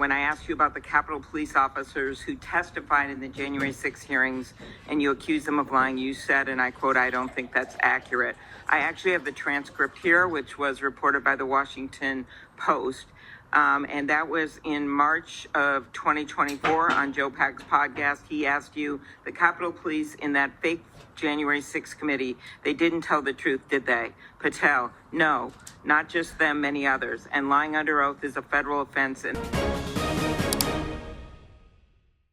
when I asked you about the Capitol Police officers who testified in the January 6 hearings and you accused them of lying, you said, and I quote, "I don't think that's accurate." I actually have the transcript here, which was reported by the Washington Post. And that was in March of 2024 on Joe Pack's podcast. He asked you, the Capitol Police in that fake January 6th committee, they didn't tell the truth, did they? Patel, no, not just them, many others. And lying under oath is a federal offense.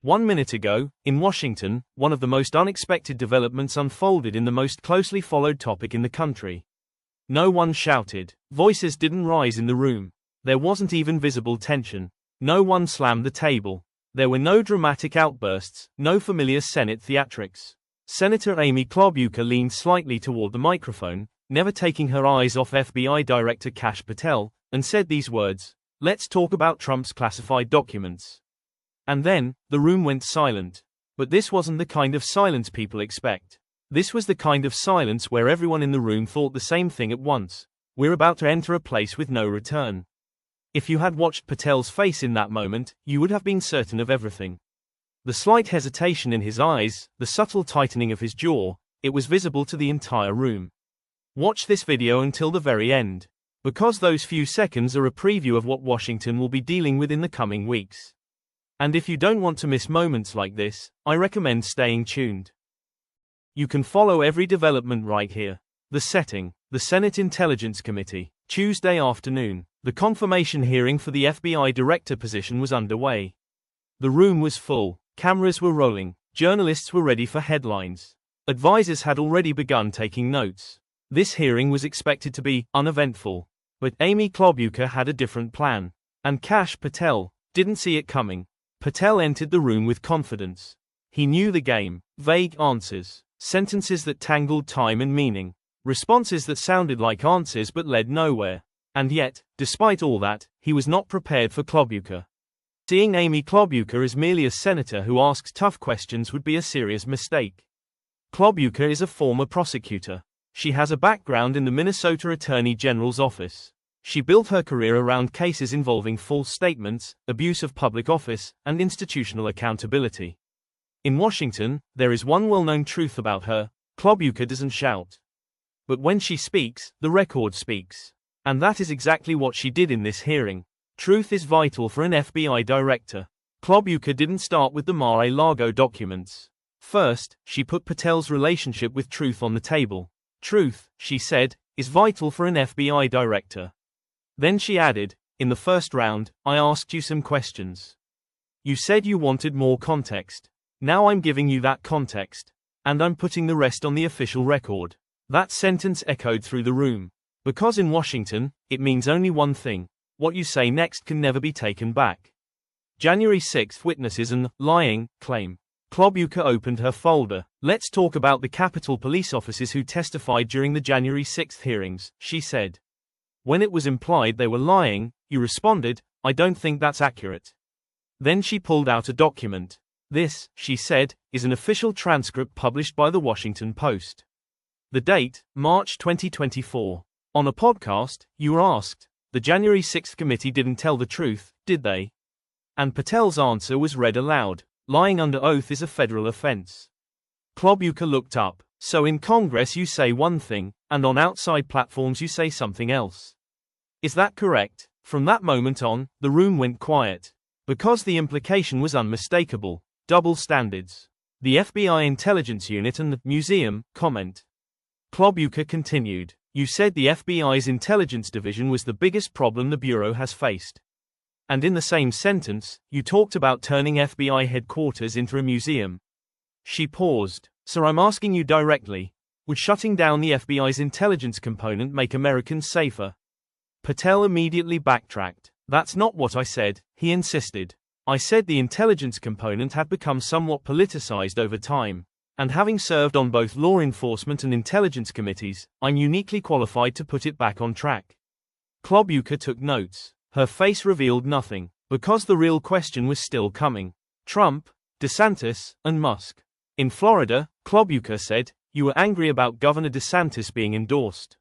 1 minute ago, in Washington, one of the most unexpected developments unfolded in the most closely followed topic in the country. No one shouted. Voices didn't rise in the room. There wasn't even visible tension. No one slammed the table. There were no dramatic outbursts, no familiar Senate theatrics. Senator Amy Klobuchar leaned slightly toward the microphone, never taking her eyes off FBI Director Kash Patel, and said these words, "Let's talk about Trump's classified documents." And then, the room went silent. But this wasn't the kind of silence people expect. This was the kind of silence where everyone in the room thought the same thing at once. We're about to enter a place with no return. If you had watched Patel's face in that moment, you would have been certain of everything. The slight hesitation in his eyes, the subtle tightening of his jaw, it was visible to the entire room. Watch this video until the very end, because those few seconds are a preview of what Washington will be dealing with in the coming weeks. And if you don't want to miss moments like this, I recommend staying tuned. You can follow every development right here. The setting, the Senate Intelligence Committee, Tuesday afternoon. The confirmation hearing for the FBI director position was underway. The room was full, cameras were rolling, journalists were ready for headlines. Advisors had already begun taking notes. This hearing was expected to be uneventful, but Amy Klobuchar had a different plan. And Kash Patel didn't see it coming. Patel entered the room with confidence. He knew the game: vague answers, sentences that tangled time and meaning, responses that sounded like answers but led nowhere. And yet, despite all that, he was not prepared for Klobuchar. Seeing Amy Klobuchar as merely a senator who asks tough questions would be a serious mistake. Klobuchar is a former prosecutor. She has a background in the Minnesota Attorney General's office. She built her career around cases involving false statements, abuse of public office, and institutional accountability. In Washington, there is one well-known truth about her: Klobuchar doesn't shout. But when she speaks, the record speaks. And that is exactly what she did in this hearing. Truth is vital for an FBI director. Klobuchar didn't start with the Mar-a-Lago documents. First, she put Patel's relationship with truth on the table. Truth, she said, is vital for an FBI director. Then she added, in the first round, I asked you some questions. You said you wanted more context. Now I'm giving you that context. And I'm putting the rest on the official record. That sentence echoed through the room. Because in Washington, it means only one thing: what you say next can never be taken back. January 6 witnesses and lying claim. Klobuchar opened her folder. Let's talk about the Capitol Police officers who testified during the January 6 hearings, she said. When it was implied they were lying, you responded, I don't think that's accurate. Then she pulled out a document. This, she said, is an official transcript published by the Washington Post. The date, March 2024. On a podcast, you were asked, the January 6th committee didn't tell the truth, did they? And Patel's answer was read aloud. Lying under oath is a federal offense. Klobuchar looked up. So in Congress you say one thing, and on outside platforms you say something else. Is that correct? From that moment on, the room went quiet. Because the implication was unmistakable. Double standards. The FBI intelligence unit and the museum comment. Klobuchar continued. You said the FBI's intelligence division was the biggest problem the Bureau has faced. And in the same sentence, you talked about turning FBI headquarters into a museum. She paused. So I'm asking you directly, would shutting down the FBI's intelligence component make Americans safer? Patel immediately backtracked. That's not what I said, he insisted. I said the intelligence component had become somewhat politicized over time. And having served on both law enforcement and intelligence committees, I'm uniquely qualified to put it back on track. Klobuchar took notes. Her face revealed nothing, because the real question was still coming. Trump, DeSantis, and Musk. In Florida, Klobuchar said, you were angry about Governor DeSantis being endorsed.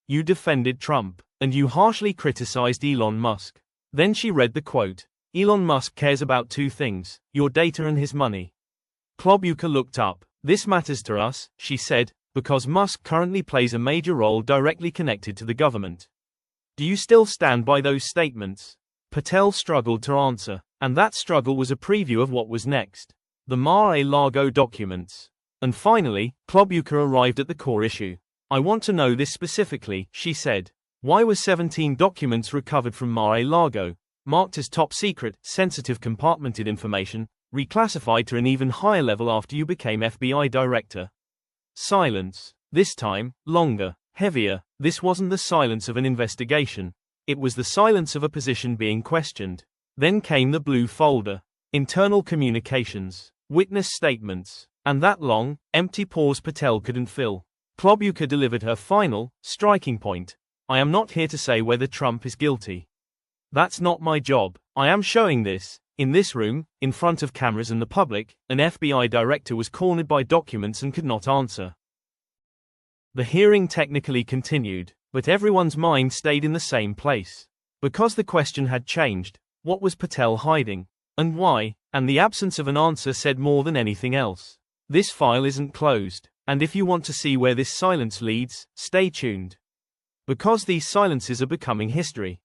You defended Trump, and you harshly criticized Elon Musk. Then she read the quote. Elon Musk cares about two things, your data and his money. Klobuchar looked up. This matters to us, she said, because Musk currently plays a major role directly connected to the government. Do you still stand by those statements? Patel struggled to answer, and that struggle was a preview of what was next. The Mar-a-Lago documents. And finally, Klobuchar arrived at the core issue. I want to know this specifically, she said. Why were 17 documents recovered from Mar-a-Lago, marked as top secret, sensitive compartmented information, reclassified to an even higher level after you became FBI director? Silence. This time, longer, heavier. This wasn't the silence of an investigation. It was the silence of a position being questioned. Then came the blue folder. Internal communications. Witness statements. And that long, empty pause Patel couldn't fill. Klobuchar delivered her final, striking point. I am not here to say whether Trump is guilty. That's not my job. I am showing this. In this room, in front of cameras and the public, an FBI director was cornered by documents and could not answer. The hearing technically continued, but everyone's mind stayed in the same place. Because the question had changed. What was Patel hiding? And why? And the absence of an answer said more than anything else. This file isn't closed, and if you want to see where this silence leads, stay tuned. Because these silences are becoming history.